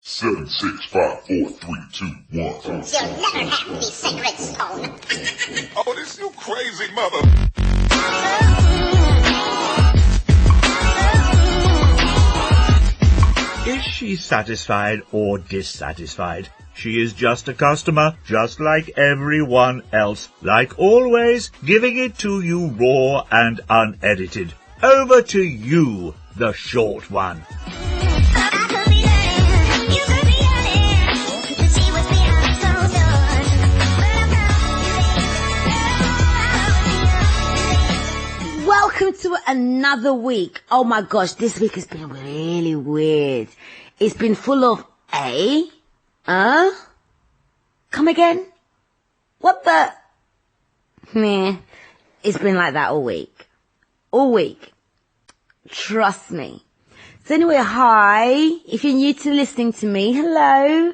7, 6, 5, 4, 3, 2, 1. You'll never have the sacred stone. Oh, this you crazy mother. Is she satisfied or dissatisfied? She is just a customer, just like everyone else. Like always, giving it to you raw and unedited. Over to you, the short one. Welcome to another week. Oh my gosh, this week has been really weird. It's been full of come again? What the? Meh. It's been like that all week. All week. Trust me. So anyway, hi. If you're new to listening to me, hello.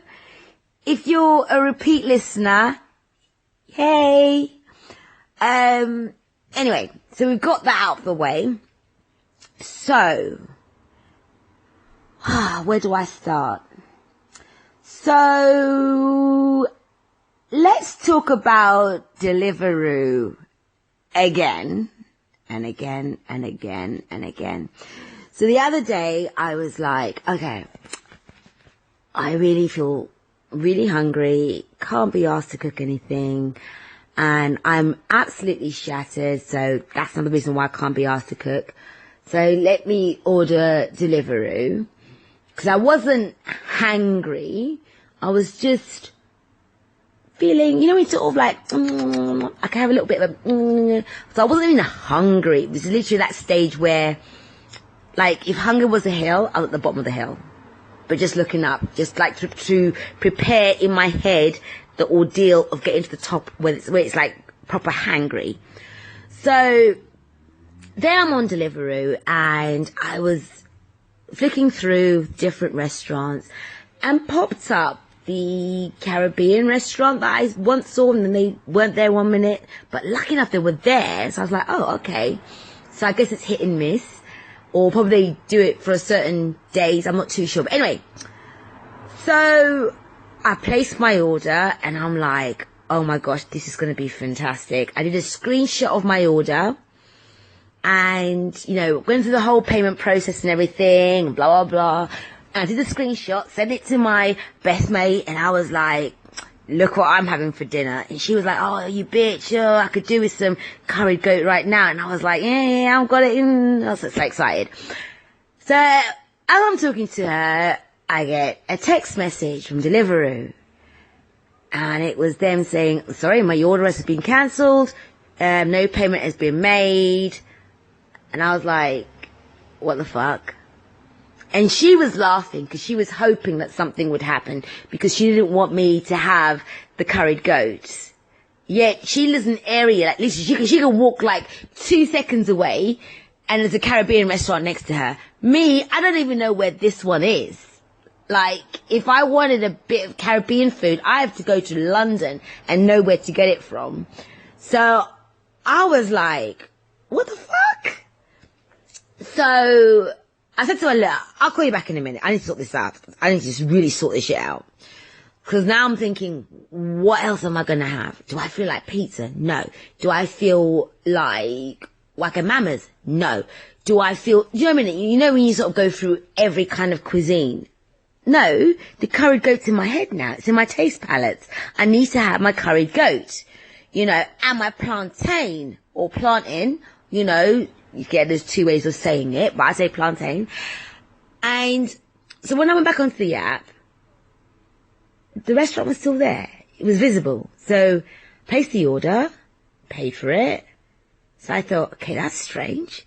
If you're a repeat listener, hey. Anyway, so we've got that out of the way. So, where do I start? So, let's talk about Deliveroo again and again and again and again. So the other day I was like, okay, I really feel really hungry, can't be asked to cook anything, and I'm absolutely shattered, so that's another reason why I can't be asked to cook. So let me order Deliveroo, because I wasn't hangry, I was just feeling, it's sort of like, I can have a little bit of a, so I wasn't even hungry. It was literally that stage where, like, if hunger was a hill, I was at the bottom of the hill. But just looking up, just like to prepare in my head the ordeal of getting to the top where it's like proper hangry. So there I'm on Deliveroo, and I was flicking through different restaurants and popped up the Caribbean restaurant that I once saw, and then they weren't there 1 minute, but lucky enough they were there. So I was like, oh, okay. So I guess it's hit and miss, or probably they do it for a certain days. I'm not too sure. But anyway, so I placed my order, and I'm like, oh my gosh, this is going to be fantastic. I did a screenshot of my order, and, went through the whole payment process and everything, blah, blah, blah. And I did the screenshot, sent it to my best mate, and I was like, look what I'm having for dinner. And she was like, oh, you bitch, I could do with some curried goat right now. And I was like, yeah, I've got it in. I was so excited. So as I'm talking to her, I get a text message from Deliveroo, and it was them saying, sorry, my order has been cancelled, no payment has been made. And I was like, what the fuck? And she was laughing because she was hoping that something would happen, because she didn't want me to have the curried goat. Yet she lives in an area, like literally she can walk like 2 seconds away, and there's a Caribbean restaurant next to her. Me, I don't even know where this one is. Like, if I wanted a bit of Caribbean food, I have to go to London and know where to get it from. So I was like, what the fuck? So I said to her, look, I'll call you back in a minute. I need to sort this out. I need to just really sort this shit out. Because now I'm thinking, what else am I going to have? Do I feel like pizza? No. Do I feel like wackamamas? No. Do I feel, do you know what I mean? You know when you sort of go through every kind of cuisine? No, the curried goat's in my head now. It's in my taste palates. I need to have my curried goat, and my plantain or plantain, there's two ways of saying it, but I say plantain. And so when I went back onto the app, the restaurant was still there. It was visible. So placed the order, paid for it. So I thought, okay, that's strange.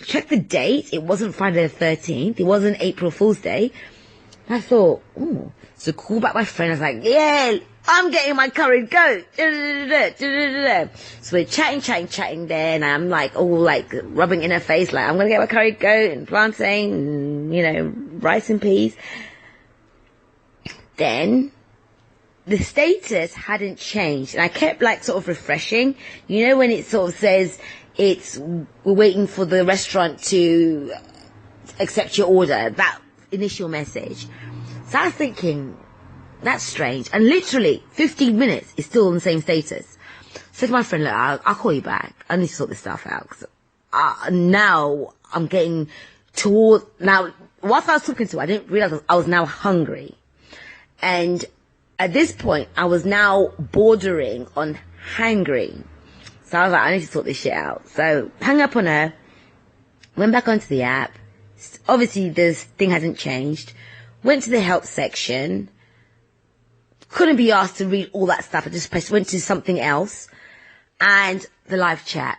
Check the date. It wasn't Friday the 13th. It wasn't April Fool's Day. I thought, ooh. So call back my friend. I was like, yeah, I'm getting my curried goat. So we're chatting there, and I'm like, all like rubbing in her face, like, I'm going to get my curried goat and plantain and, rice and peas. Then the status hadn't changed, and I kept like sort of refreshing. When it sort of says we're waiting for the restaurant to accept your order, that initial message. So I was thinking, that's strange. And literally 15 minutes is still on the same status. So to my friend, look, I'll call you back. I need to sort this stuff out. 'Cause, now I'm getting toward, now, whilst I was talking to her, I didn't realize I was now hungry. And at this point, I was now bordering on hangry. So I was like, I need to sort this shit out. So hung up on her, went back onto the app. Obviously, this thing hasn't changed. Went to the help section. Couldn't be asked to read all that stuff. I just went to something else. And the live chat.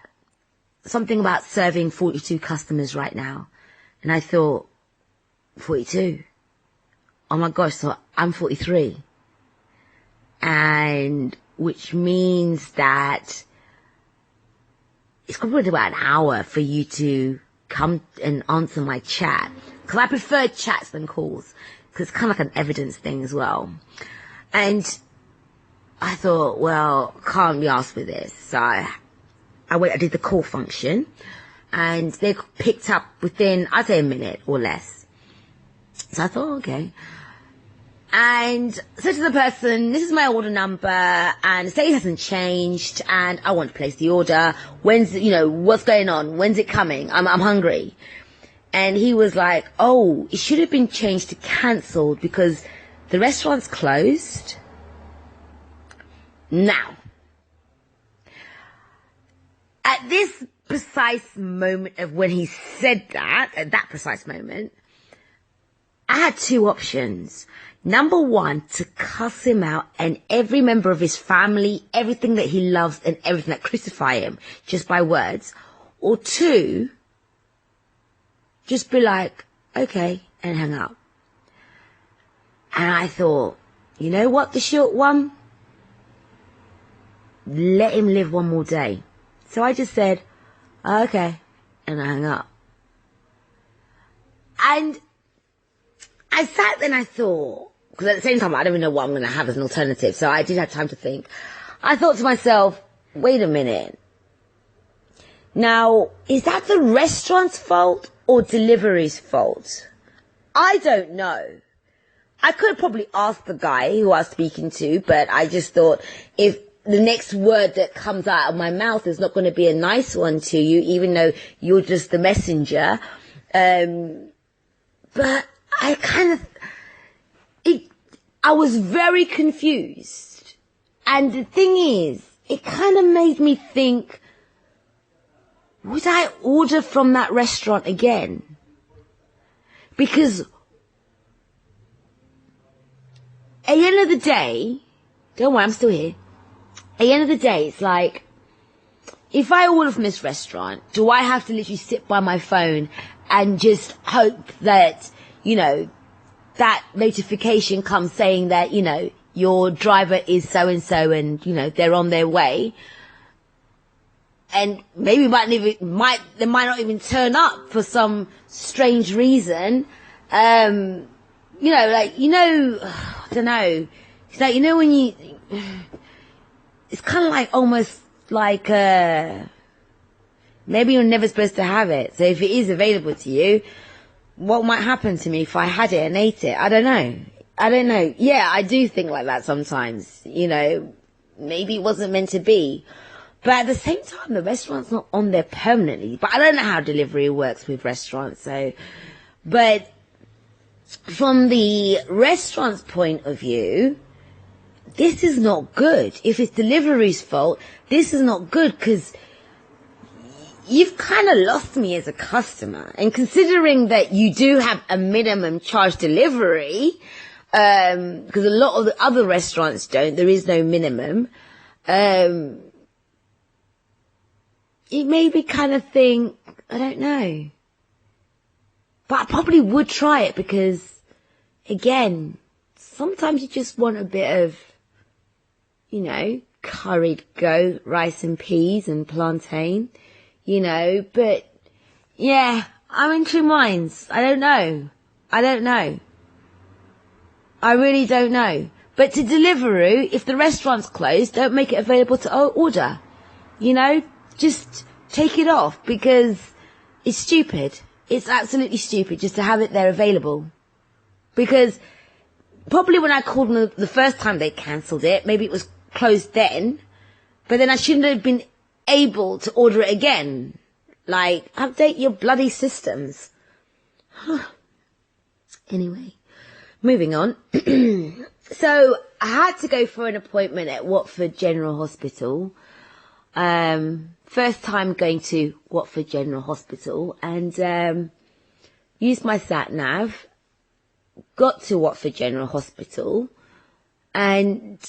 Something about serving 42 customers right now. And I thought, 42? Oh my gosh, so I'm 43. And which means that it's probably about an hour for you to come and answer my chat. Because I prefer chats than calls. Because it's kind of like an evidence thing as well. And I thought, well, can't be asked with this. So I did the call function. And they picked up within, I'd say, a minute or less. So I thought, okay. And said to the person, this is my order number, and the state hasn't changed, and I want to place the order. When's, what's going on? When's it coming? I'm hungry. And he was like, oh, it should have been changed to cancelled because the restaurant's closed. Now, at this precise moment of when he said that, at that precise moment, I had two options. Number one, to cuss him out and every member of his family, everything that he loves and everything that crucify him just by words. Or two, just be like, okay, and hang up. And I thought, you know what, the short one? Let him live one more day. So I just said, okay, and I hung up. And I sat there and I thought, because at the same time, I don't even know what I'm going to have as an alternative. So I did have time to think. I thought to myself, wait a minute. Now, is that the restaurant's fault or delivery's fault? I don't know. I could have probably asked the guy who I was speaking to, but I just thought if the next word that comes out of my mouth is not going to be a nice one to you, even though you're just the messenger. But I was very confused. And the thing is, it kind of made me think, would I order from that restaurant again? Because at the end of the day, don't worry, I'm still here. At the end of the day, it's like, if I order from this restaurant, do I have to literally sit by my phone and just hope that, that notification comes saying that, your driver is so-and-so and, they're on their way. And maybe they might not even turn up for some strange reason. I don't know. It's like, when it's kind of like almost like, maybe you're never supposed to have it. So if it is available to you, what might happen to me if I had it and ate it? I don't know. Yeah, I do think like that sometimes. Maybe it wasn't meant to be. But at the same time, the restaurant's not on there permanently. But I don't know how delivery works with restaurants. But from the restaurant's point of view, this is not good. If it's delivery's fault, this is not good because you've kind of lost me as a customer. And considering that you do have a minimum charge delivery, because a lot of the other restaurants don't, there is no minimum, it made me kind of think, I don't know. But I probably would try it because, again, sometimes you just want a bit of, curried goat, rice and peas and plantain, but yeah, I'm in two minds. I don't know. I really don't know. But to Deliveroo, if the restaurant's closed, don't make it available to order. Just take it off because it's stupid. It's absolutely stupid just to have it there available. Because probably when I called them the first time they cancelled it, maybe it was closed then, but then I shouldn't have been able to order it again. Like, update your bloody systems. Anyway, moving on. So I had to go for an appointment at Watford General Hospital. First time going to Watford General Hospital, and used my sat nav, got to Watford General Hospital, and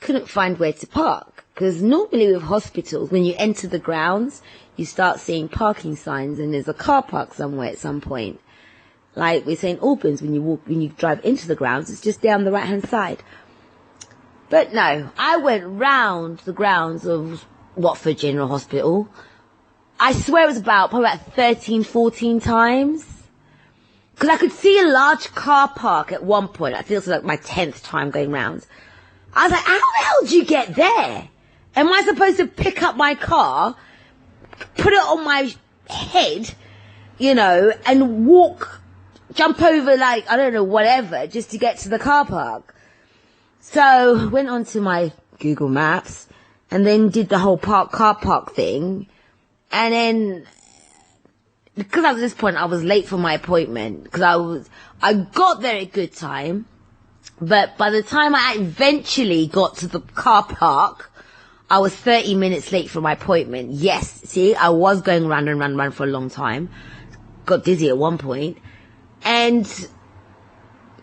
couldn't find where to park. Because normally with hospitals, when you enter the grounds, you start seeing parking signs, and there's a car park somewhere at some point. Like we're saying Albans, when you drive into the grounds, it's just down the right hand side. But no, I went round the grounds of Watford General Hospital. I swear it was probably about 13, 14 times. Because I could see a large car park at one point. I think it was like my 10th time going round. I was like, how the hell did you get there? Am I supposed to pick up my car, put it on my head, and jump over like, I don't know, whatever, just to get to the car park? So went onto my Google Maps and then did the whole car park thing. And then, because at this point I was late for my appointment, because I got there at a good time, but by the time I eventually got to the car park, I was 30 minutes late for my appointment. Yes, see, I was going round and round and round for a long time. Got dizzy at one point. And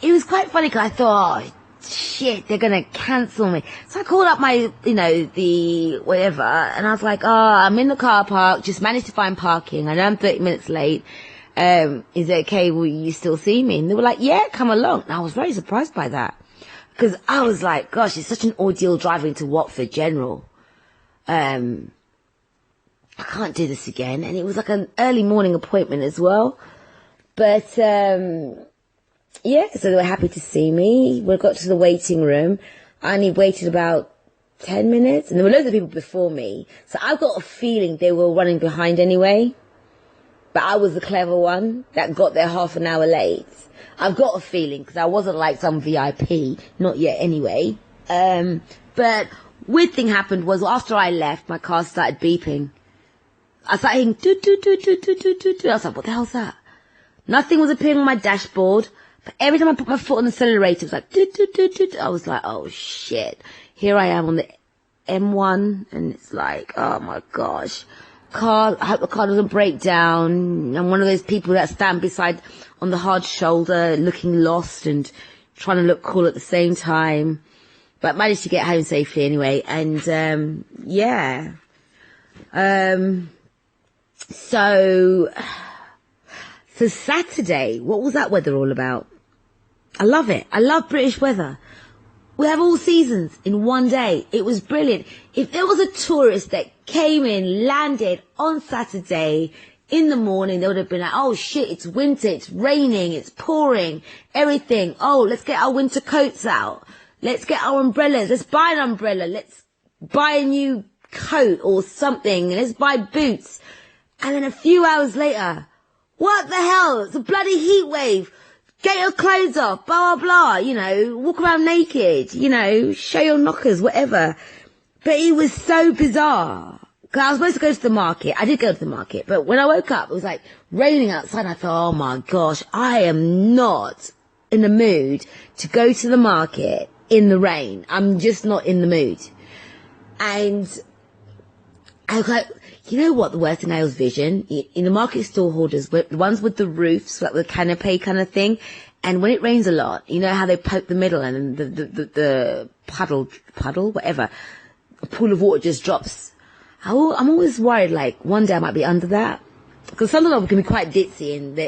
it was quite funny because I thought, oh, shit, they're going to cancel me. So I called up my, the whatever, and I was like, oh, I'm in the car park, just managed to find parking. I know I'm 30 minutes late. Is it okay? Will you still see me? And they were like, yeah, come along. And I was very surprised by that. Because I was like, gosh, it's such an ordeal driving to Watford General. I can't do this again. And it was like an early morning appointment as well. But, yeah, so they were happy to see me. We got to the waiting room. I only waited about 10 minutes. And there were loads of people before me. So I've got a feeling they were running behind anyway. But I was the clever one that got there half an hour late. I've got a feeling, because I wasn't like some VIP. Not yet anyway. But weird thing happened was after I left, my car started beeping. I started hearing toot, toot, toot, toot, toot, toot, toot, toot. I was like, what the hell's that? Nothing was appearing on my dashboard. But every time I put my foot on the accelerator, it was like, toot, toot, toot, toot. I was like, oh shit. Here I am on the M1, and it's like, oh my gosh. I hope the car doesn't break down. I'm one of those people that stand beside on the hard shoulder, looking lost and trying to look cool at the same time. But managed to get home safely anyway. And, yeah. So Saturday, what was that weather all about? I love it. I love British weather. We have all seasons in one day. It was brilliant. If there was a tourist that came in, landed on Saturday in the morning, they would have been like, oh shit, it's winter, it's raining, it's pouring, everything. Oh, let's get our winter coats out. Let's get our umbrellas. Let's buy an umbrella. Let's buy a new coat or something. Let's buy boots. And then a few hours later, what the hell? It's a bloody heat wave. Get your clothes off, blah, blah, blah, walk around naked, show your knockers, whatever. But it was so bizarre. Because I was supposed to go to the market. I did go to the market. But when I woke up, it was like raining outside. I thought, oh my gosh, I am not in the mood to go to the market in the rain. I'm just not in the mood. And I was like, you know what the worst thing I was vision? In the market stall holders, the ones with the roofs, like the canopy kind of thing. And when it rains a lot, you know how they poke the middle and the puddle, whatever, a pool of water just drops. I'm always worried, like, one day I might be under that. Because sometimes I can be quite ditzy and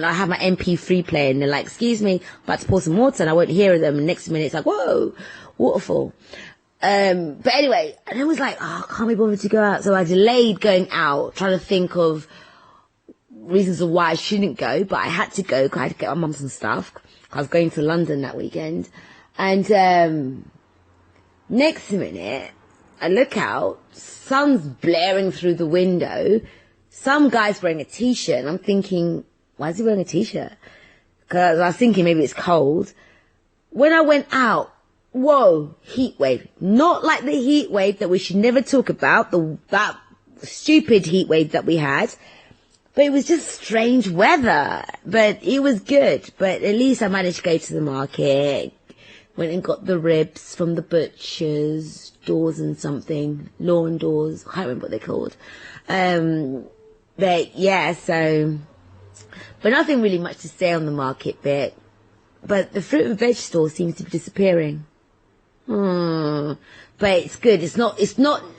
I have my MP3 player and they're like, excuse me, I'm about to pour some water and I won't hear them. And next minute it's like, whoa, waterfall. But anyway, and I was like, oh, I can't be bothered to go out. So I delayed going out, trying to think of reasons of why I shouldn't go, but I had to go because I had to get my mum some stuff. I was going to London that weekend. And, next minute, I look out, sun's blaring through the window, some guy's wearing a t-shirt, and I'm thinking, why is he wearing a t-shirt? Because I was thinking maybe it's cold. when I went out, whoa, heat wave. Not like the heat wave that we should never talk about, that stupid heat wave that we had. But it was just strange weather. But it was good. But at least I managed to go to the market. Went and got the ribs from the butcher's, doors and something. Lawn doors. I can't remember what they're called. But yeah, so... But nothing really much to say on the market bit. But the fruit and veg store seems to be disappearing. But it's good. It's not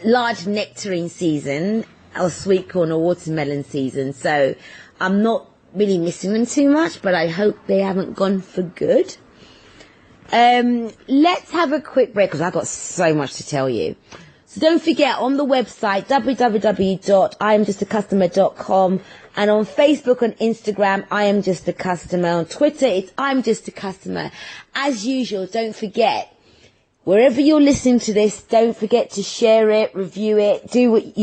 large nectarine season or sweet corn or watermelon season. So I'm not really missing them too much, but I hope they haven't gone for good. Let's have a quick break because I've got so much to tell you. So don't forget, on the website, www.IamJustAcustomer.com, and on Facebook and Instagram, I Am Just a Customer. On Twitter, it's I'm Just a Customer. As usual, don't forget, wherever you're listening to this, don't forget to share it, review it, do what,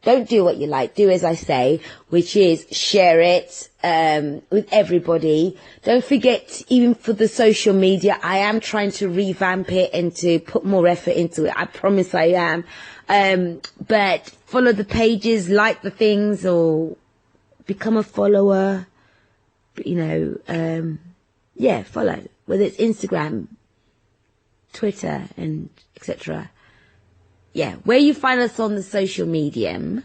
don't do what you like. Do as I say, which is share it with everybody. Don't forget, even for the social media, I am trying to revamp it and to put more effort into it. I promise I am. But follow the pages, like the things, or become a follower. Follow. Whether it's Instagram, Twitter, and etc. Yeah, where you find us on the social medium,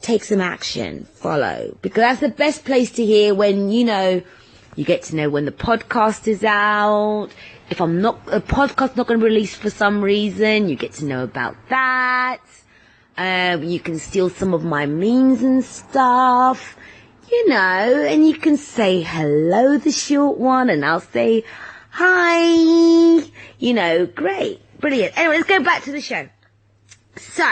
take some action, follow. Because that's the best place to hear when, you get to know when the podcast is out. If a podcast's not going to be released for some reason, you get to know about that. You can steal some of my memes and stuff, and you can say hello, the short one, and I'll say hi, great. Brilliant. Anyway, let's go back to the show. So,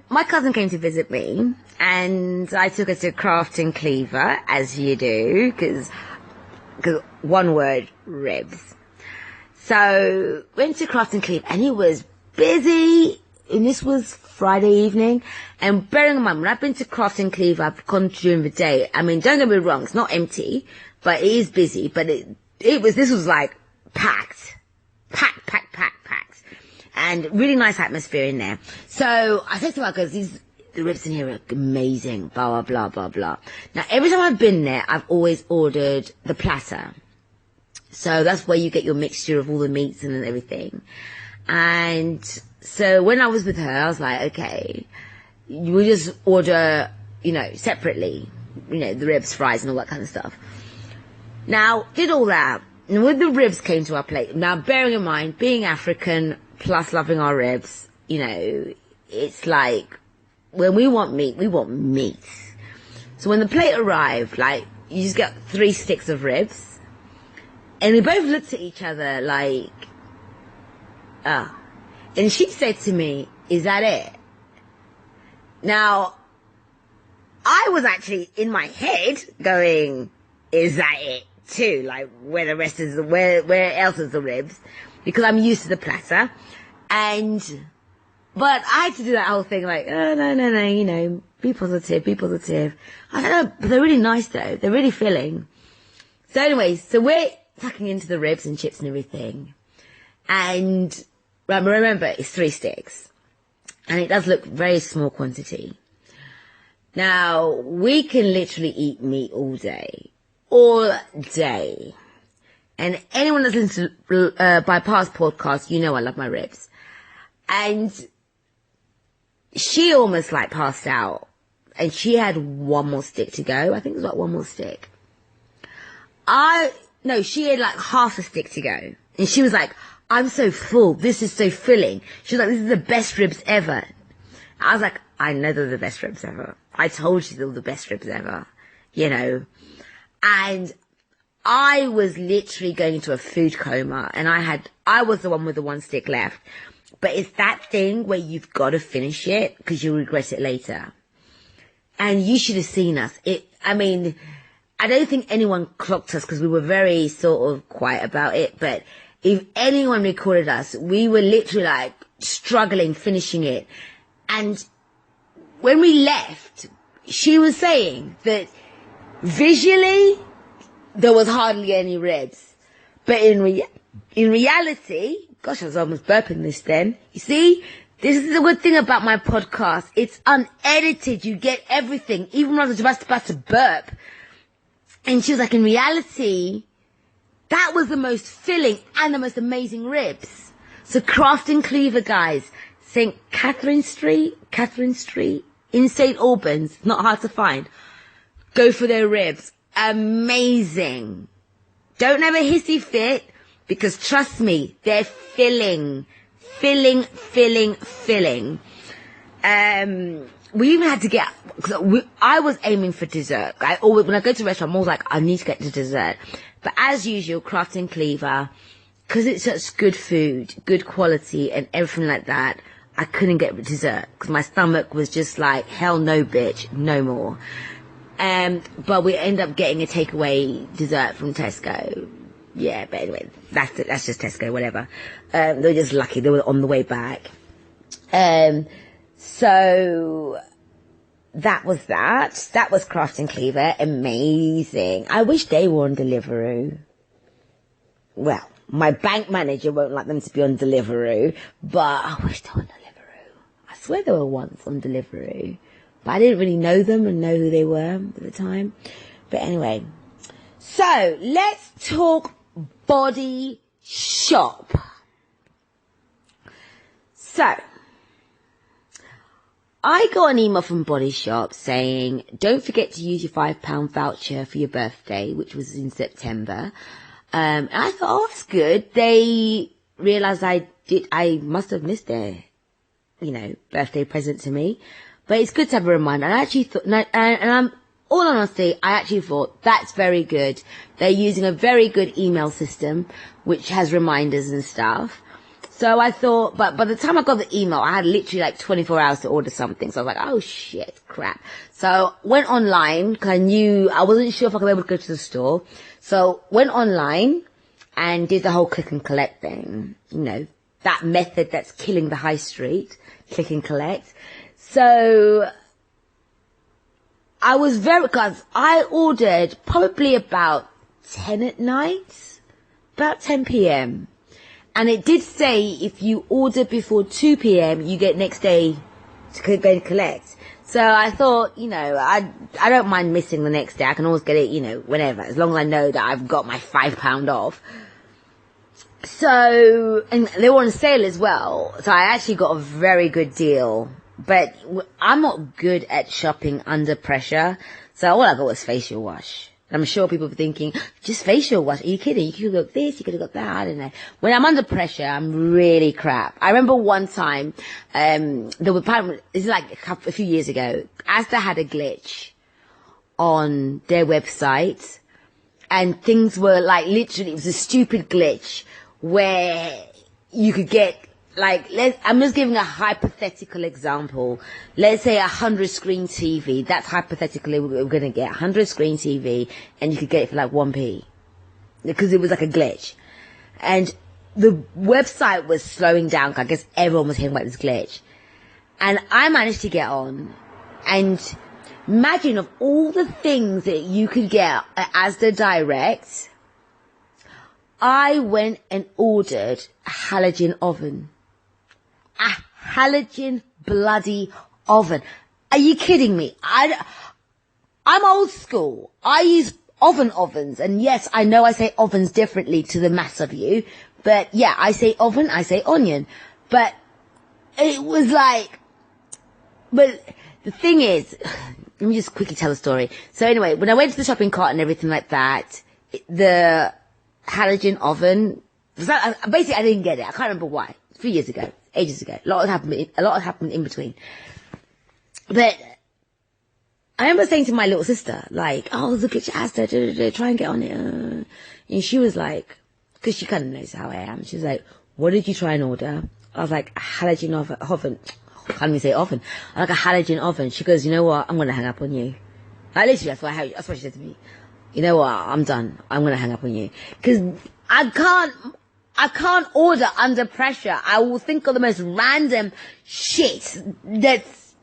my cousin came to visit me, and I took her to Crafting Cleaver, as you do, because one word, ribs. So, went to Crafting Cleaver, and it was busy, and this was Friday evening, and bearing in mind, when I've been to Crafting Cleaver, I've gone during the day. I mean, don't get me wrong, it's not empty, but it is busy. But this was like packed, and really nice atmosphere in there. So I said to her, because the ribs in here are amazing, blah, blah, blah, blah, blah. Now, every time I've been there, I've always ordered the platter. So that's where you get your mixture of all the meats and everything. And so when I was with her, I was like, okay, we'll just order, separately, the ribs, fries, and all that kind of stuff. Now, did all that, and when the ribs came to our plate, now bearing in mind, being African, plus loving our ribs, it's like, when we want meat, we want meat. So when the plate arrived, you just get 3 sticks of ribs, and we both looked at each other like, and she said to me, is that it? Now, I was actually in my head going, is that it too? Like, where else is the ribs? Because I'm used to the platter. But I had to do that whole thing like, oh, no, be positive. I don't know, but they're really nice though. They're really filling. So anyway, so we're tucking into the ribs and chips and everything. And remember, it's 3 sticks. And it does look very small quantity. Now, we can literally eat meat all day. And anyone that's listened to my past podcast, I love my ribs. And she almost passed out. And she had 1 more stick to go. I think it was 1 more stick. She had half a stick to go. And she was like, I'm so full. This is so filling. She was like, this is the best ribs ever. I was like, I know they're the best ribs ever. I told you they were the best ribs ever. And I was literally going into a food coma, and I was the one with the 1 stick left. But it's that thing where you've got to finish it because you'll regret it later. And you should have seen us. I don't think anyone clocked us because we were very sort of quiet about it. But if anyone recorded us, we were literally struggling finishing it. And when we left, she was saying that visually there was hardly any ribs, but in reality, gosh, I was almost burping this then. You see, this is the good thing about my podcast. It's unedited. You get everything, even when I was just about to burp. And she was like, in reality, that was the most filling and the most amazing ribs. So Craft and Cleaver, guys, St. Catherine Street, in St. Albans, not hard to find. Go for their ribs. Amazing. Don't have a hissy fit, because trust me, they're filling. We even had to get, I was aiming for dessert. When I go to a restaurant, I'm always like, I need to get to dessert. But as usual, Craft and Cleaver, because it's such good food, good quality and everything like that, I couldn't get dessert because my stomach was just like, hell no, bitch, no more. But we ended up getting a takeaway dessert from Tesco. Yeah, but anyway, that's just Tesco, whatever. They were just lucky. They were on the way back. So that was that. That was Craft and Cleaver. Amazing. I wish they were on Deliveroo. Well, my bank manager won't like them to be on Deliveroo, but I wish they were on Deliveroo. I swear they were once on Deliveroo, but I didn't really know them and know who they were at the time. But anyway, so let's talk Body Shop. So, I got an email from Body Shop saying, don't forget to use your £5 voucher for your birthday, which was in September. And I thought, oh, that's good. They realized I must have missed their, birthday present to me. But it's good to have a reminder. And I actually thought, all honesty, I actually thought that's very good. They're using a very good email system, which has reminders and stuff. So I thought, but by the time I got the email, I had literally like 24 hours to order something. So I was like, oh shit, crap. So went online, because I wasn't sure if I could be able to go to the store. So went online and did the whole click and collect thing. That method that's killing the high street, click and collect. So I was because I ordered probably about 10 at night, about 10 p.m. And it did say if you order before 2 p.m., you get next day to go and collect. So I thought, I don't mind missing the next day. I can always get it, whenever, as long as I know that I've got my £5 off. So, and they were on sale as well. So I actually got a very good deal. But I'm not good at shopping under pressure. So all I got was facial wash. I'm sure people are thinking, just facial wash. Are you kidding? You could have got this, you could have got that. I don't know. When I'm under pressure, I'm really crap. I remember one time, there was this is like a few years ago, Asda had a glitch on their website, and things were like literally, it was a stupid glitch where you could get I'm just giving a hypothetical example. Let's say 100 screen TV. That's hypothetically we're going to get 100 screen TV, and you could get it for like 1p. Because it was like a glitch. And the website was slowing down. I guess everyone was hearing about this glitch. And I managed to get on. And imagine of all the things that you could get at Asda Direct, I went and ordered a halogen oven. A halogen bloody oven. Are you kidding me? I'm old school. I use ovens. And yes, I know I say ovens differently to the mass of you. But yeah, I say oven, I say onion. But it was like, but the thing is, let me just quickly tell the story. So anyway, when I went to the shopping cart and everything like that, the halogen oven, basically I didn't get it. I can't remember why. A few years ago. Ages ago. A lot happened in between. But I remember saying to my little sister, like, oh, look at Asda, try and get on it. And she was like, because she kind of knows how I am. She was like, what did you try and order? I was like, a halogen oven. I can't even say oven. I like a halogen oven. She goes, you know what? I'm going to hang up on you. Like, literally, that's what she said to me. You know what? I'm done. I'm going to hang up on you. Because I can't order under pressure. I will think of the most random shit that's,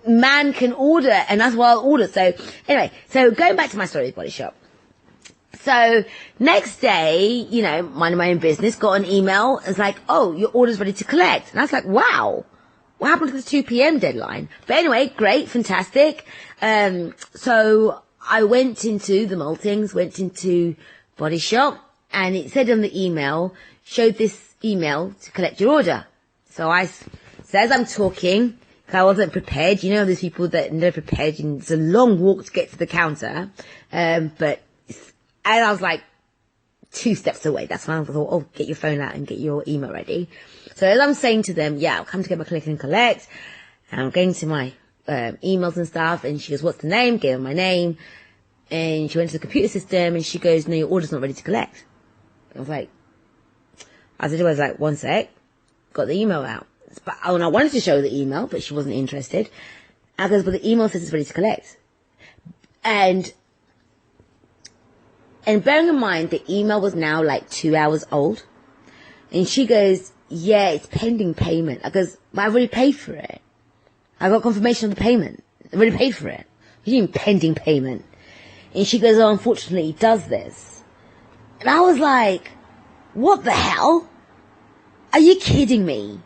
man can order, and that's what I'll order. So anyway, so going back to my story with Body Shop. So next day, you know, minding my own business, got an email. It's like, oh, your order's ready to collect. And I was like, wow, what happened to the 2 p.m. deadline? But anyway, great, fantastic. So I went into the Maltings, went into Body Shop, and it said on the email, showed this email to collect your order. So as I'm talking, because I wasn't prepared, you know, there's people that are never prepared, and it's a long walk to get to the counter, and I was like 2 steps away. That's when I thought, oh, get your phone out and get your email ready. So as I'm saying to them, yeah, I'll come to get my click and collect. And I'm going to my emails and stuff. And she goes, what's the name? Gave her my name. And she went to the computer system and she goes, no, your order's not ready to collect. I was like, one sec. Got the email out. But I wanted to show the email, but she wasn't interested. I goes, but the email says it's ready to collect. And bearing in mind, the email was now like 2 hours old. And she goes, yeah, it's pending payment. I goes, but I've already paid for it. I got confirmation of the payment. I've already paid for it. You mean pending payment? And she goes, oh, unfortunately, it does this. And I was like, what the hell? Are you kidding me?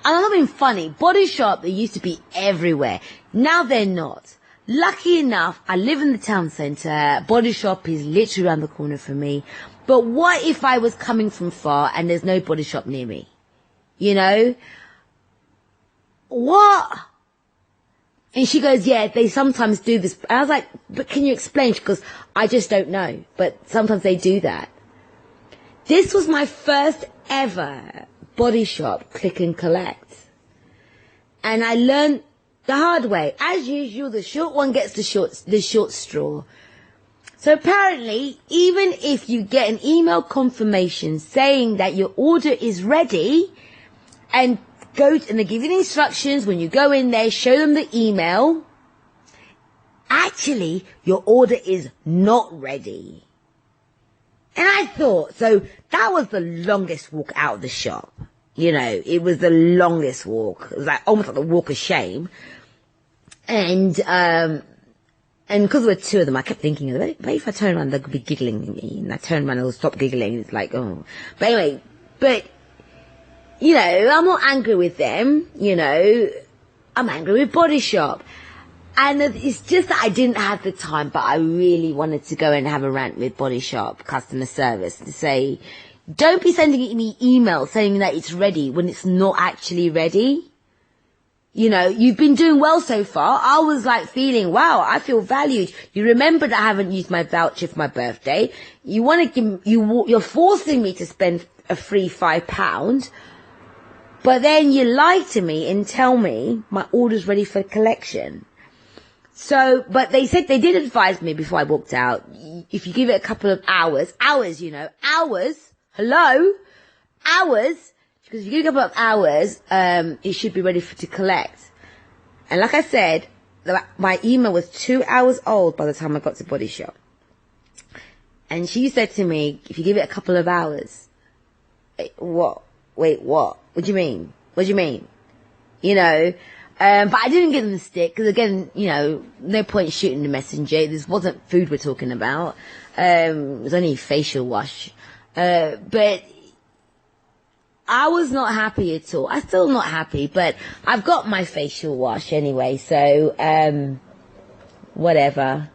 And I'm not being funny. Body Shop, they used to be everywhere. Now they're not. Lucky enough, I live in the town centre. Body Shop is literally around the corner from me. But what if I was coming from far and there's no Body Shop near me? You know? What? And she goes, yeah, they sometimes do this. And I was like, but can you explain? She goes, I just don't know. But sometimes they do that. This was my first ever Body Shop click and collect. And I learned the hard way. As usual, the short one gets the short straw. So apparently, even if you get an email confirmation saying that your order is ready, and they give you the instructions when you go in there, show them the email, actually, your order is not ready. And I thought, so that was the longest walk out of the shop. You know, it was the longest walk. It was like almost like the walk of shame. And because there were 2 of them, I kept thinking, maybe if I turn around, they could be giggling at me. And I turned around, they'll stop giggling. It's like, oh. But anyway, you know, I'm not angry with them, you know. I'm angry with Body Shop. And it's just that I didn't have the time, but I really wanted to go and have a rant with Body Shop customer service to say, don't be sending me emails saying that it's ready when it's not actually ready. You know, you've been doing well so far. I was like feeling, wow, I feel valued. You remembered I haven't used my voucher for my birthday. You want to you're forcing me to spend a free £5. But then you lie to me and tell me my order's ready for collection. So, but they said they did advise me before I walked out, if you give it a couple of hours, hello, hours, because if you give it a couple of hours, it should be ready to collect. And like I said, my email was 2 hours old by the time I got to Body Shop. And she said to me, if you give it a couple of hours, what? Wait, what? What do you mean? What do you mean? You know, but I didn't give them the stick, because again, you know, no point shooting the messenger. This wasn't food we're talking about. It was only facial wash. But I was not happy at all. I'm still not happy, but I've got my facial wash anyway, so, whatever.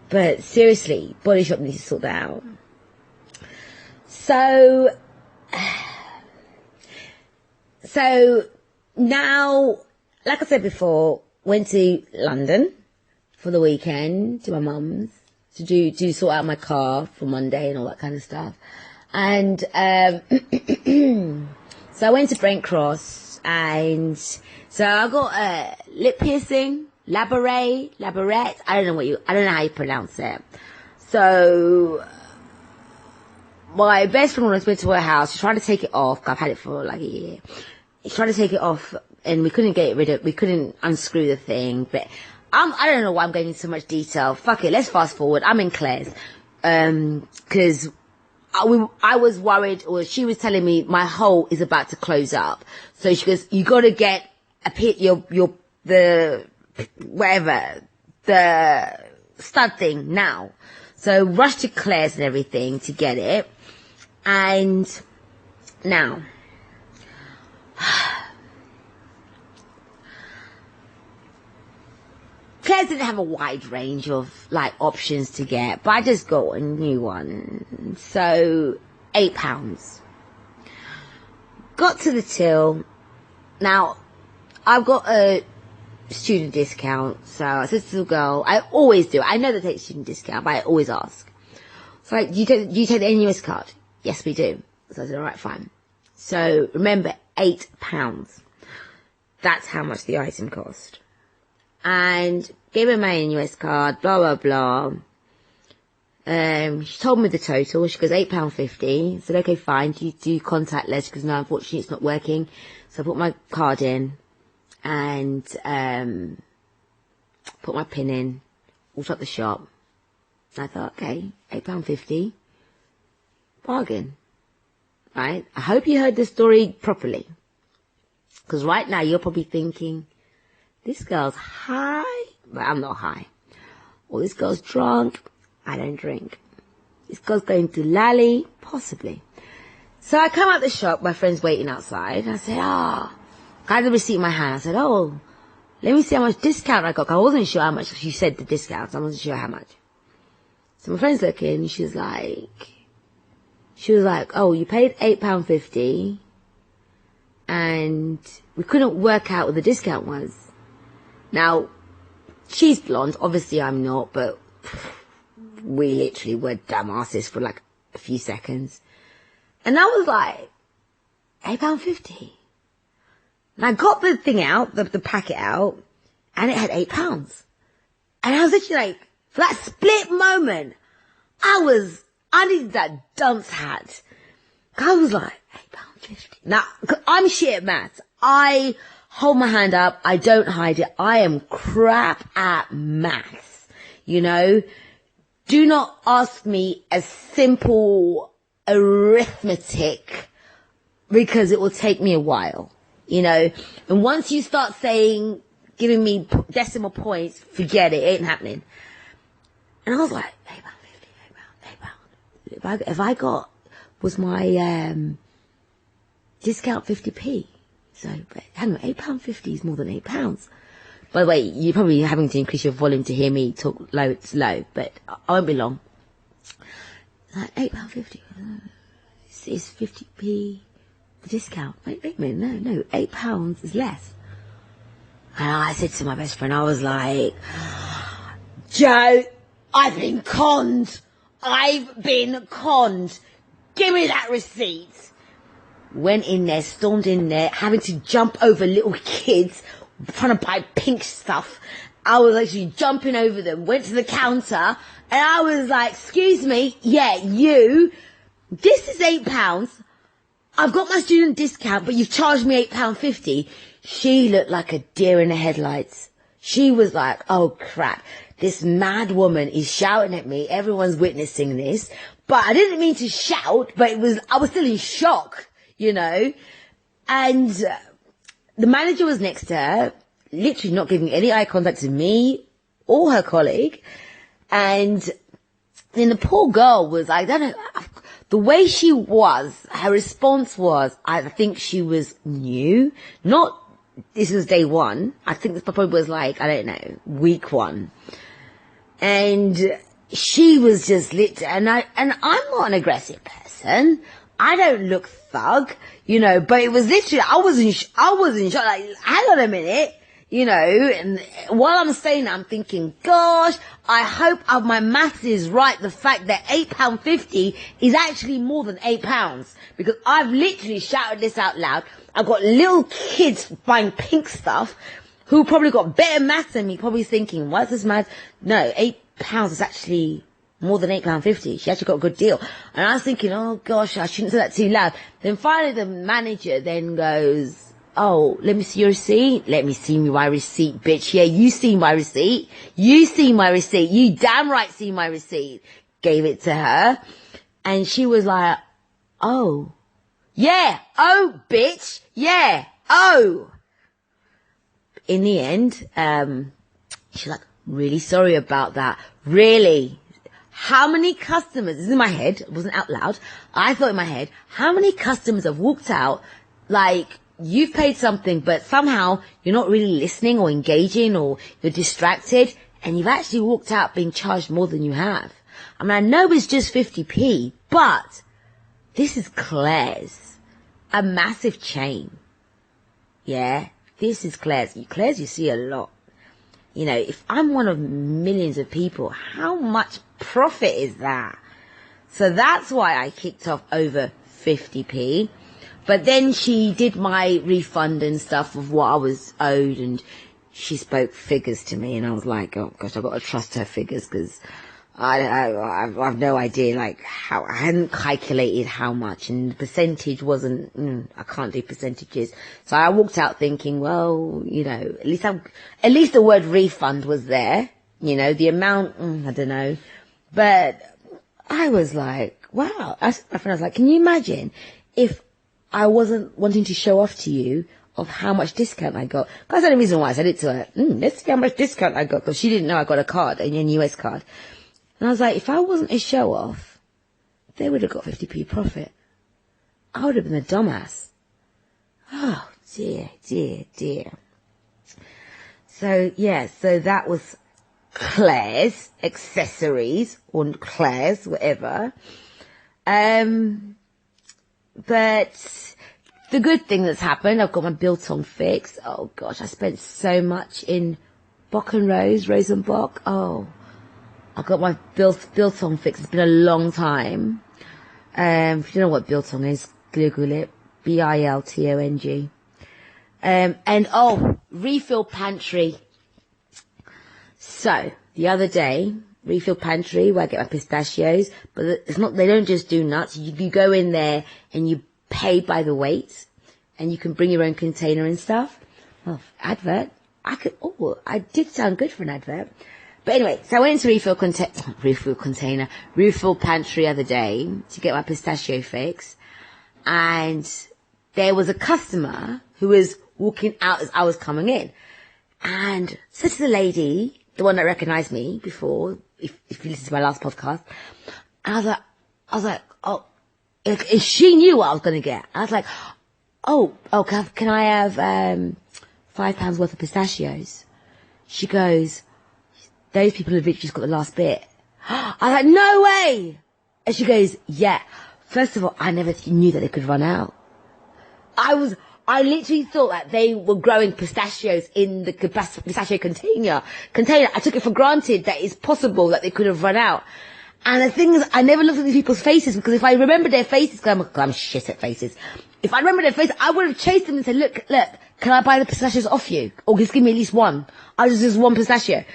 But seriously, Body Shop needs to sort that out. So now, like I said before, went to London for the weekend to my mum's to sort out my car for Monday and all that kind of stuff. And so I went to Brent Cross, and so I got a lip piercing, laborette. I don't know how you pronounce it. So my best friend went to her house. She tried to take it off. I've had it for like a year. She tried to take it off, and we couldn't unscrew the thing. But I don't know why I'm going into so much detail. Fuck it, let's fast forward. I'm in Claire's, because I was worried, or she was telling me my hole is about to close up. So she goes, you got to get the whatever, the stud thing now. So rushed to Claire's and everything to get it. And now, Claire's didn't have a wide range of like options to get, but I just got a new one. So £8. Got to the till. Now, I've got a student discount, so I said to the girl, I always do. I know they take student discount, but I always ask. So like, do you take the NUS card? Yes, we do. So I said, all right, fine. So remember, £8. That's how much the item cost. And gave her my NUS card, blah, blah, blah. She told me the total. She goes, £8.50. I said, okay, fine. Do you contactless? Because no, unfortunately it's not working. So I put my card in and, put my PIN in, walked up the shop. I thought, okay, £8.50. Bargain. Right? I hope you heard the story properly. Because right now you're probably thinking, this girl's high, but I'm not high. Or this girl's drunk, I don't drink. This girl's going to lally, possibly. So I come out the shop, my friend's waiting outside. I said, I had the receipt in my hand. I said, let me see how much discount I got. I wasn't sure how much. She said the discount, so I wasn't sure how much. So my friend's looking, and she was like, you paid £8.50, and we couldn't work out what the discount was. Now, she's blonde, obviously I'm not, but we literally were dumbasses for like a few seconds. And I was like, £8.50. And I got the thing out, the packet out, and it had £8. And I was literally like, for that split moment, I needed that dunce hat. I was like, £8.50. Now, I'm shit at maths. I hold my hand up. I don't hide it. I am crap at maths. You know, do not ask me a simple arithmetic because it will take me a while, you know. And once you start giving me decimal points, forget it. It ain't happening. And I was like, £8. Was my, discount 50p. So, but hang on, £8.50 is more than £8. By the way, you're probably having to increase your volume to hear me talk slow, but I won't be long. Like, £8.50. It's 50p discount. Wait a minute, no, £8 is less. And I said to my best friend, I was like, Joe, I've been conned. Give me that receipt. Went in there, stormed in there, having to jump over little kids, trying to buy pink stuff. I was actually jumping over them, went to the counter, and I was like, excuse me, yeah, this is £8. I've got my student discount, but you've charged me £8.50. She looked like a deer in the headlights. She was like, oh crap, this mad woman is shouting at me, everyone's witnessing this. But I didn't mean to shout, but I was still in shock, you know. And the manager was next to her, literally not giving any eye contact to me or her colleague. And then the poor girl was, I don't know, the way she was, her response was, I think she was new. This was day one. I think this probably was like, I don't know, week one. And she was just and I'm not an aggressive person. I don't look thug, you know, but it was literally, I was in shock, like, hang on a minute, you know, and while I'm saying that, I'm thinking, gosh, I hope my maths is right, the fact that £8.50 is actually more than £8, because I've literally shouted this out loud. I've got little kids buying pink stuff who probably got better maths than me, probably thinking, what's this maths? No, £8 is actually more than £8.50. She actually got a good deal. And I was thinking, oh gosh, I shouldn't say that too loud. Then finally the manager then goes, oh, let me see your receipt. Let me see my receipt, bitch. Yeah, you see my receipt. You see my receipt. You damn right see my receipt. Gave it to her. And she was like, oh. Yeah. Oh, bitch. Yeah. Oh. In the end, She's like, really sorry about that. Really? How many customers, this is in my head, it wasn't out loud, I thought in my head, how many customers have walked out, like, you've paid something, but somehow you're not really listening or engaging, or you're distracted, and you've actually walked out being charged more than you have. I mean, I know it's just 50p, but this is Claire's, a massive chain. Yeah, this is Claire's. Claire's you see a lot. You know, if I'm one of millions of people, how much profit is that? So that's why I kicked off over 50p. But then she did my refund and stuff of what I was owed, and she spoke figures to me, and I was like, oh gosh, I've got to trust her figures, because I have no idea, like, how, I hadn't calculated how much, and the percentage wasn't, I can't do percentages. So I walked out thinking, well, you know, at least the word refund was there, you know, the amount, I don't know. But I was like, wow. I said to my friend, I was like, can you imagine if I wasn't wanting to show off to you of how much discount I got? That's the only reason why I said it to her. Let's see how much discount I got, because she didn't know I got a card, a US card. And I was like, if I wasn't a show-off, they would have got 50p profit. I would have been a dumbass. Oh, dear, dear, dear. So, yeah, so that was Claire's accessories, or Claire's, whatever. But the good thing that's happened, I've got my biltong fixed. Oh, gosh, I spent so much in Bock and Rose and Bock. Oh, I got my biltong fixed. It's been a long time. If you don't know what biltong is, Google it. Biltong. And refill pantry. So, the other day, refill pantry, where I get my pistachios, but it's not, they don't just do nuts. You go in there and you pay by the weight, and you can bring your own container and stuff. Well, advert. I did sound good for an advert. But anyway, so I went into refill pantry the other day to get my pistachio fix, and there was a customer who was walking out as I was coming in, and said to the lady, the one that recognized me before, if you listen to my last podcast, and I was like, oh, if she knew what I was going to get. I was like, can I have £5 worth of pistachios? She goes, those people have literally just got the last bit. I was like, no way! And she goes, yeah. First of all, I never knew that they could run out. I literally thought that they were growing pistachios in the pistachio container. I took it for granted that it's possible that they could have run out. And the thing is, I never looked at these people's faces, because if I remember their faces, because I'm shit at faces. If I remember their faces, I would have chased them and said, look, can I buy the pistachios off you? Or just give me at least one. I just one pistachio.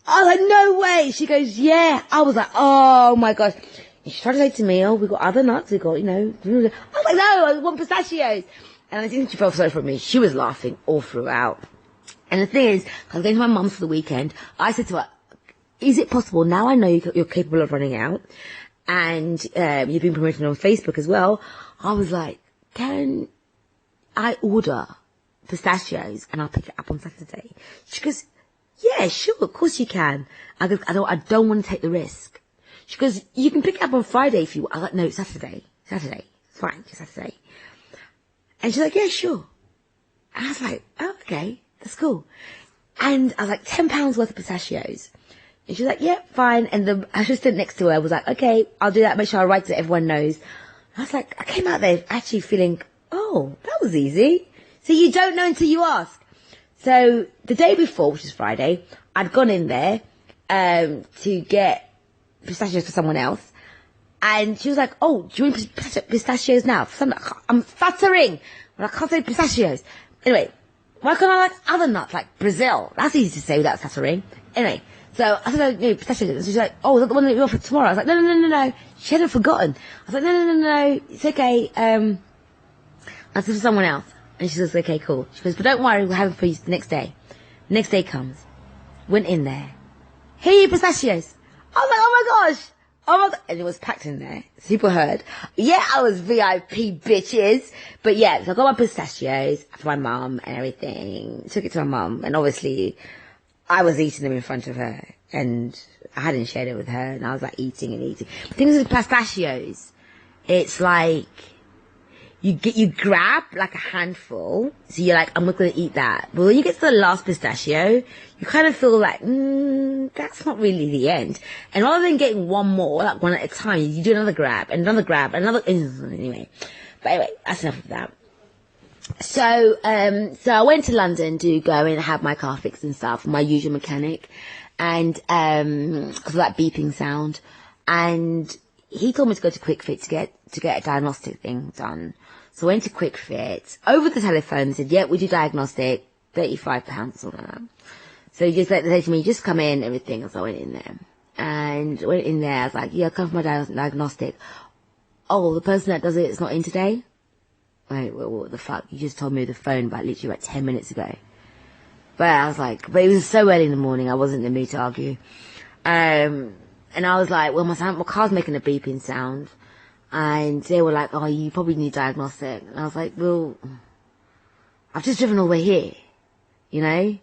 I was like, no way. She goes, yeah. I was like, oh my gosh. And she tried to say to me, oh, we've got other nuts. We've got, you know. I was like, no, I want pistachios. And I think she felt sorry for me. She was laughing all throughout. And the thing is, I was going to my mum's for the weekend. I said to her, is it possible, now I know you're capable of running out, and you've been promoting on Facebook as well, I was like, can I order pistachios and I'll pick it up on Saturday? She goes, yeah, sure, of course you can. I go, I don't want to take the risk. She goes, you can pick it up on Friday if you want. I was like, no, Saturday. Fine, just Saturday. And she's like, yeah, sure. And I was like, oh, okay, that's cool. And I was like, £10 worth of pistachios. And she was like, yeah, fine. And the assistant next to her was like, okay, I'll do that. Make sure I write so everyone knows. I was like, I came out there actually feeling, oh, that was easy. So you don't know until you ask. So the day before, which is Friday, I'd gone in there to get pistachios for someone else. And she was like, oh, do you want pistachios now? I'm stuttering. Well, I can't say pistachios. Anyway, why can't I like other nuts, like Brazil? That's easy to say without stuttering. Anyway, so I said, no, pistachios. And she's like, oh, is that the one that you offered tomorrow? I was like, no. She hadn't forgotten. I was like, no, it's okay. I said for someone else. And she says, okay, cool. She goes, but don't worry, we'll have it for you the next day. Next day comes. Went in there. Here are your pistachios. I was like, oh my gosh. And it was packed in there. So people heard. Yeah, I was VIP, bitches. But yeah, so I got my pistachios for my mum and everything. Took it to my mum. And obviously, I was eating them in front of her, and I hadn't shared it with her, and I was like eating and eating. The thing is with pistachios, it's like, you grab like a handful, so you're like, I'm not going to eat that. But when you get to the last pistachio, you kind of feel like, that's not really the end. And rather than getting one more, like one at a time, you do another grab, anyway. But anyway, that's enough of that. So I went to London to go and have my car fixed and stuff, my usual mechanic, and, cause of that beeping sound. And he told me to go to Quick Fit to get a diagnostic thing done. So I went to Quick Fit over the telephone and said, yeah, we do diagnostic, £35, something like that. So he just said to me, just come in, everything. So I went in there. And went in there, I was like, yeah, come for my diagnostic. Oh, the person that does it is not in today? Wait, what the fuck? You just told me over the phone about literally like 10 minutes ago. But I was like, but it was so early in the morning, I wasn't in the mood to argue. And I was like, well, my car's making a beeping sound. And they were like, oh, you probably need diagnostic. And I was like, well, I've just driven all the way here, you know?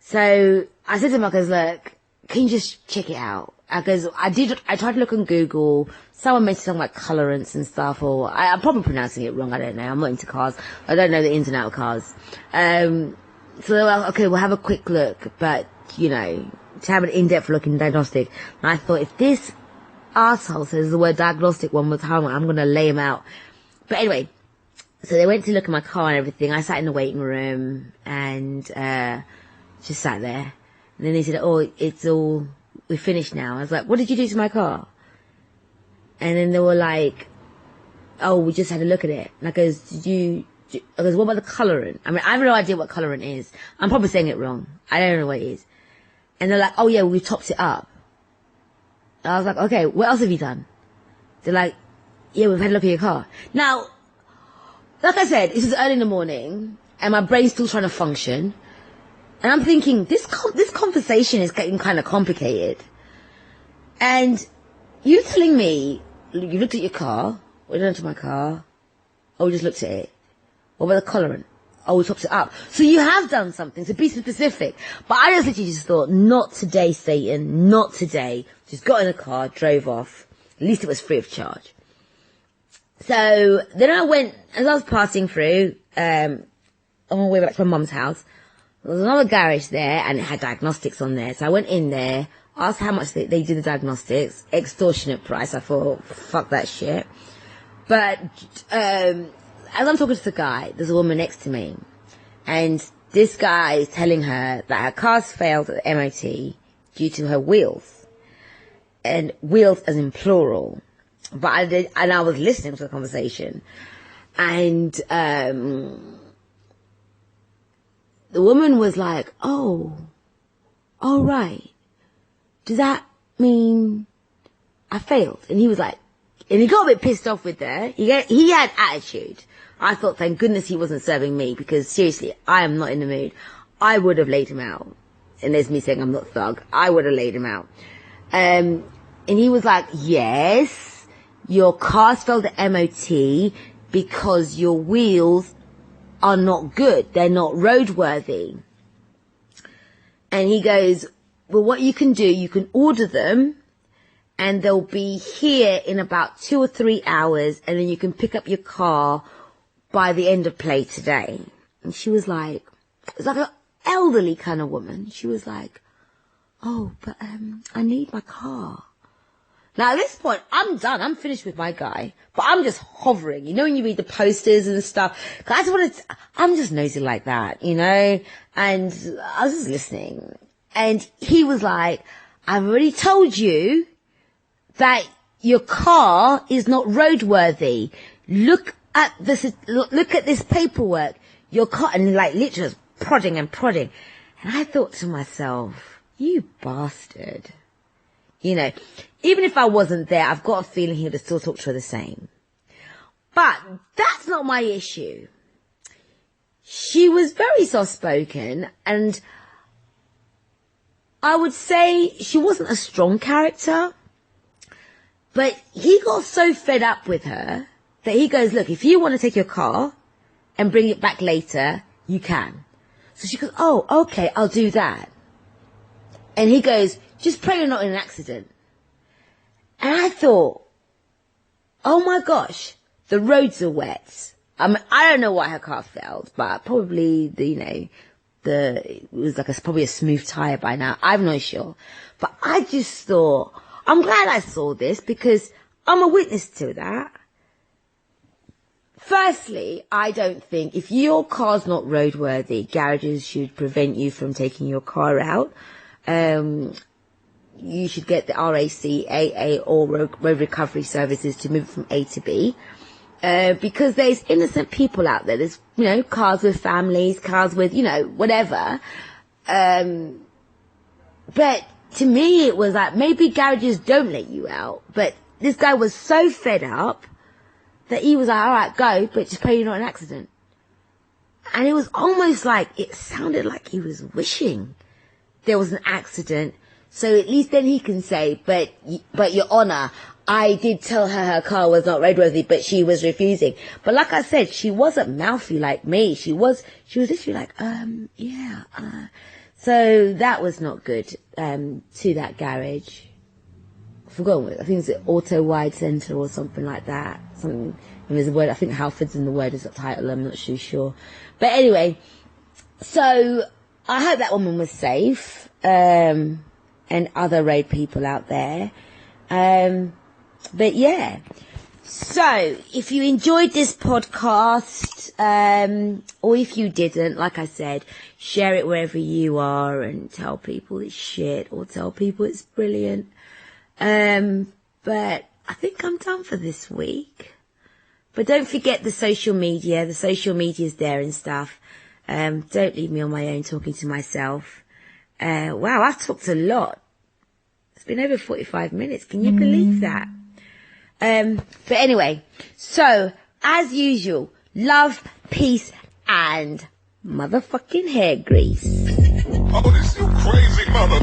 So I said to him, look, can you just check it out? Because I tried to look on Google. Someone mentioned something like colorants and stuff, or I'm probably pronouncing it wrong, I don't know. I'm not into cars. I don't know the ins and outs of cars. So they were like, okay, we'll have a quick look, but, you know, to have an in-depth look in diagnostic. And I thought, if this arsehole says the word diagnostic one more time, I'm going to lay him out. But anyway, so they went to look at my car and everything. I sat in the waiting room and just sat there. And then they said, oh, we're finished now. I was like, what did you do to my car? And then they were like, oh, we just had a look at it. And I goes, I goes, what about the colorant? I mean, I have no idea what colorant is. I'm probably saying it wrong. I don't know what it is. And they're like, oh yeah, we topped it up. And I was like, okay, what else have you done? They're like, yeah, we've had a look at your car. Now, like I said, this is early in the morning, and my brain's still trying to function. And I'm thinking, this conversation is getting kind of complicated. And you telling me, you looked at your car, we done to my car, oh, we just looked at it. What about the colorant? Oh, we topped it up. So you have done something, so be specific. But I just literally just thought, not today, Satan, not today. Just got in the car, drove off. At least it was free of charge. So then I went, as I was passing through, on my way back to my mum's house, there was another garage there, and it had diagnostics on there. So I went in there, asked how much they do the diagnostics, extortionate price. I thought, fuck that shit. But, as I'm talking to the guy, there's a woman next to me, and this guy is telling her that her car's failed at the MOT due to her wheels, and wheels as in plural. But I was listening to the conversation, and the woman was like, "Oh, all right. Does that mean I failed?" And he was like, and he got a bit pissed off with her. He had attitude. I thought, thank goodness he wasn't serving me, because seriously, I am not in the mood. I would have laid him out. And there's me saying I'm not thug. I would have laid him out. And he was like, yes, your car's failed at MOT because your wheels are not good. They're not roadworthy. And he goes, well, what you can do, you can order them, and they'll be here in about 2 or 3 hours, and then you can pick up your car by the end of play today. And she was like, it's like an elderly kind of woman. She was like, oh, but I need my car. Now at this point, I'm done. I'm finished with my guy, but I'm just hovering. You know, when you read the posters and stuff, I'm just nosy like that, you know? And I was just listening. And he was like, I've already told you that your car is not roadworthy. Look at this paperwork. Your car, and like literally just prodding and prodding. And I thought to myself, you bastard. You know, even if I wasn't there, I've got a feeling he would have still talked to her the same. But that's not my issue. She was very soft-spoken, and I would say she wasn't a strong character. But he got so fed up with her that he goes, look, if you want to take your car and bring it back later, you can. So she goes, oh, okay, I'll do that. And he goes, just pray you're not in an accident. And I thought, oh my gosh, the roads are wet. I don't know why her car failed, but probably, it was like probably a smooth tire by now. I'm not sure. But I just thought, I'm glad I saw this because I'm a witness to that. Firstly, I don't think if your car's not roadworthy, garages should prevent you from taking your car out. You should get the RAC, AA, or road recovery services to move it from A to B. Because there's innocent people out there. There's, cars with families, cars with, whatever. But to me, it was like, maybe garages don't let you out. But this guy was so fed up that he was like, all right, go, but just pray you're not in an accident. And it was almost like, it sounded like he was wishing there was an accident. So at least then he can say, but Your Honour, I did tell her car was not roadworthy, but she was refusing. But like I said, she wasn't mouthy like me. She was literally like, yeah. So that was not good, to that garage. I forgot what, I think it's Auto Wide Centre or something like that. Something, there's a word, I think Halford's in the word as a title, I'm not too sure. But anyway, so I hope that woman was safe, and other road people out there. But yeah. So, if you enjoyed this podcast, or if you didn't, like I said, share it wherever you are and tell people it's shit or tell people it's brilliant. But I think I'm done for this week. But don't forget the social media. The social media's there and stuff. Don't leave me on my own talking to myself. Wow, I've talked a lot. It's been over 45 minutes. Can you believe that? But anyway, so, as usual, love, peace, and motherfucking hair grease. Oh, this you crazy mother.